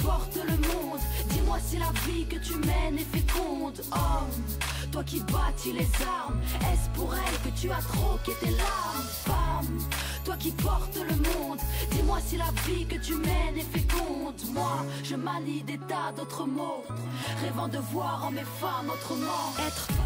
portes le monde, dis-moi si la vie que tu mènes est féconde. Homme, toi qui bâtis les armes, est-ce pour elle que tu as troqué tes larmes? Femme, toi qui portes le monde, dis-moi si la vie que tu mènes est féconde. Moi, je manie des tas d'autres mots, rêvant de voir en mes femmes autrement. Être femme.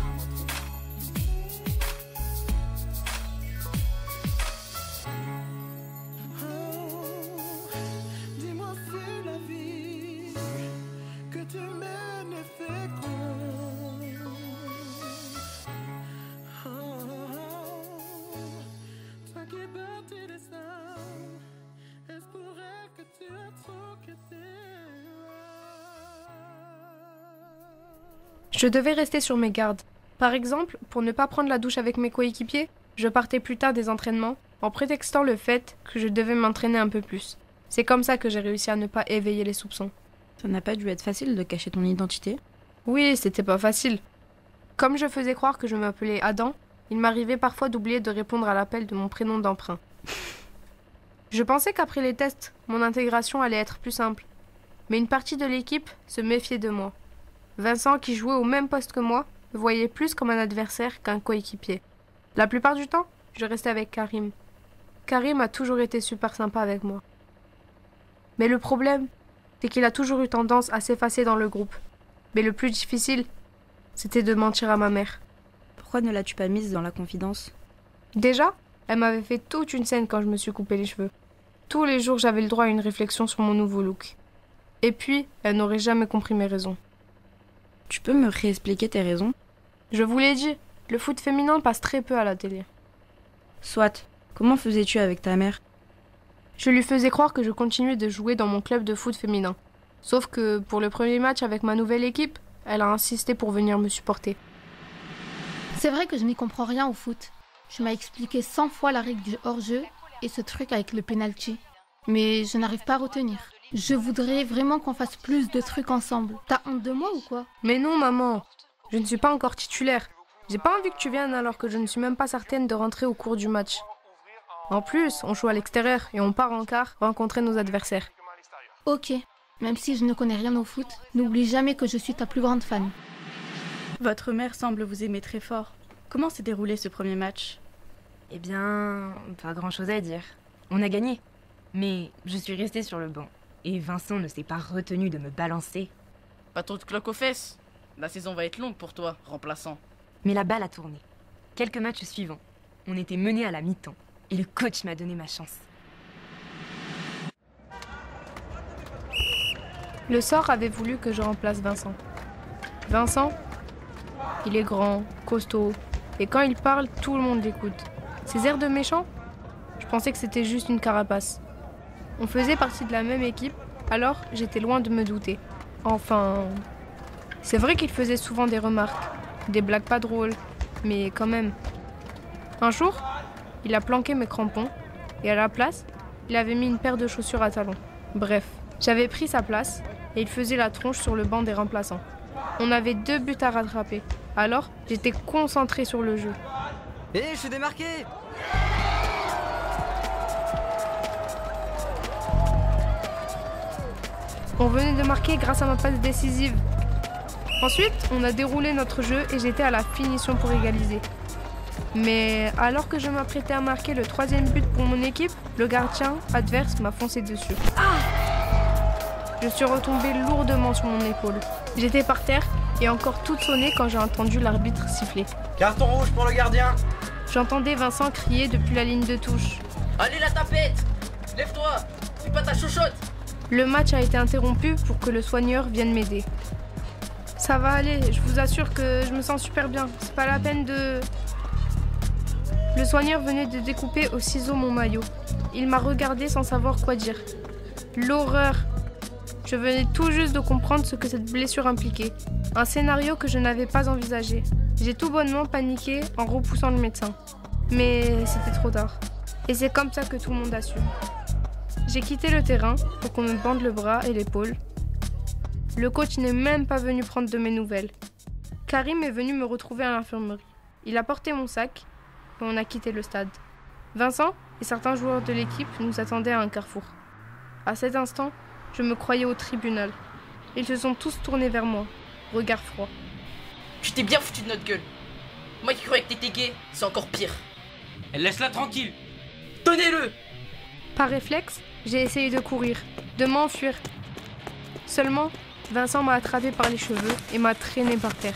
Je devais rester sur mes gardes. Par exemple, pour ne pas prendre la douche avec mes coéquipiers, je partais plus tard des entraînements en prétextant le fait que je devais m'entraîner un peu plus. C'est comme ça que j'ai réussi à ne pas éveiller les soupçons. Ça n'a pas dû être facile de cacher ton identité? Oui, c'était pas facile. Comme je faisais croire que je m'appelais Adam, il m'arrivait parfois d'oublier de répondre à l'appel de mon prénom d'emprunt. Je pensais qu'après les tests, mon intégration allait être plus simple. Mais une partie de l'équipe se méfiait de moi. Vincent, qui jouait au même poste que moi, me voyait plus comme un adversaire qu'un coéquipier. La plupart du temps, je restais avec Karim. Karim a toujours été super sympa avec moi. Mais le problème, c'est qu'il a toujours eu tendance à s'effacer dans le groupe. Mais le plus difficile, c'était de mentir à ma mère. Pourquoi ne l'as-tu pas mise dans la confidence? Déjà, elle m'avait fait toute une scène quand je me suis coupé les cheveux. Tous les jours, j'avais le droit à une réflexion sur mon nouveau look. Et puis, elle n'aurait jamais compris mes raisons. Tu peux me réexpliquer tes raisons? Je vous l'ai dit, le foot féminin passe très peu à la télé. Soit. Comment faisais-tu avec ta mère? Je lui faisais croire que je continuais de jouer dans mon club de foot féminin. Sauf que pour le premier match avec ma nouvelle équipe, elle a insisté pour venir me supporter. C'est vrai que je n'y comprends rien au foot. Tu m'as expliqué 100 fois la règle du hors-jeu et ce truc avec le penalty. Mais je n'arrive pas à retenir. Je voudrais vraiment qu'on fasse plus de trucs ensemble. T'as honte de moi ou quoi? Mais non, maman. Je ne suis pas encore titulaire. J'ai pas envie que tu viennes alors que je ne suis même pas certaine de rentrer au cours du match. En plus, on joue à l'extérieur et on part en quart rencontrer nos adversaires. Ok. Même si je ne connais rien au foot, n'oublie jamais que je suis ta plus grande fan. Votre mère semble vous aimer très fort. Comment s'est déroulé ce premier match? Eh bien, pas grand-chose à dire. On a gagné. Mais je suis restée sur le banc. Et Vincent ne s'est pas retenu de me balancer. Pas trop de cloques aux fesses. La saison va être longue pour toi, remplaçant. Mais la balle a tourné. Quelques matchs suivants, on était menés à la mi-temps. Et le coach m'a donné ma chance. Le sort avait voulu que je remplace Vincent. Vincent, il est grand, costaud, et quand il parle, tout le monde l'écoute. Ses airs de méchant, je pensais que c'était juste une carapace. On faisait partie de la même équipe, alors j'étais loin de me douter. Enfin, c'est vrai qu'il faisait souvent des remarques, des blagues pas drôles, mais quand même. Un jour, il a planqué mes crampons, et à la place, il avait mis une paire de chaussures à talons. Bref, j'avais pris sa place, et il faisait la tronche sur le banc des remplaçants. On avait 2 buts à rattraper, alors j'étais concentrée sur le jeu. Hé, je suis démarqué! On venait de marquer grâce à ma passe décisive. Ensuite, on a déroulé notre jeu et j'étais à la finition pour égaliser. Mais alors que je m'apprêtais à marquer le 3e but pour mon équipe, le gardien adverse m'a foncé dessus. Je suis retombée lourdement sur mon épaule. J'étais par terre et encore toute sonnée quand j'ai entendu l'arbitre siffler. Carton rouge pour le gardien! J'entendais Vincent crier depuis la ligne de touche. Allez la tapette! Lève-toi! C'est pas ta chouchotte! Le match a été interrompu pour que le soigneur vienne m'aider. Ça va aller, je vous assure que je me sens super bien. C'est pas la peine de... Le soigneur venait de découper au ciseau mon maillot. Il m'a regardé sans savoir quoi dire. L'horreur! Je venais tout juste de comprendre ce que cette blessure impliquait. Un scénario que je n'avais pas envisagé. J'ai tout bonnement paniqué en repoussant le médecin. Mais c'était trop tard. Et c'est comme ça que tout le monde a su. J'ai quitté le terrain pour qu'on me bande le bras et l'épaule. Le coach n'est même pas venu prendre de mes nouvelles. Karim est venu me retrouver à l'infirmerie. Il a porté mon sac et on a quitté le stade. Vincent et certains joueurs de l'équipe nous attendaient à un carrefour. À cet instant, Je me croyais au tribunal. Ils se sont tous tournés vers moi, regard froid. Tu t'es bien foutu de notre gueule. Moi qui croyais que t'étais gay, c'est encore pire. Laisse-la tranquille. Tenez-le! Par réflexe, j'ai essayé de courir, de m'enfuir. Seulement, Vincent m'a attrapé par les cheveux et m'a traîné par terre.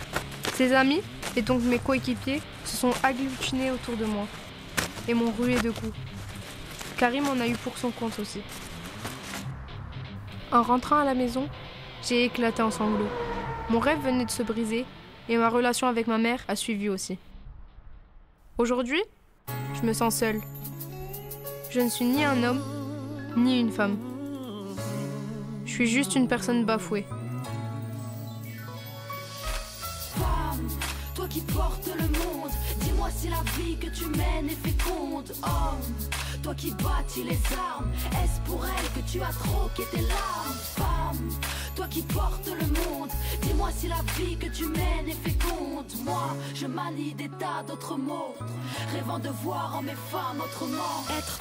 Ses amis, et donc mes coéquipiers, se sont agglutinés autour de moi et m'ont rué de coups. Karim en a eu pour son compte aussi. En rentrant à la maison, j'ai éclaté en sanglots. Mon rêve venait de se briser et ma relation avec ma mère a suivi aussi. Aujourd'hui, je me sens seule. Je ne suis ni un homme, ni une femme. Je suis juste une personne bafouée. Femme, toi qui portes le monde, dis-moi si la vie que tu mènes est féconde. Homme, toi qui bâtis les armes, est-ce pour elle que tu as troqué tes larmes? Femme, toi qui portes le monde, dis-moi si la vie que tu mènes est féconde. Moi, je manie des tas d'autres mots, rêvant de voir en mes femmes autrement. Être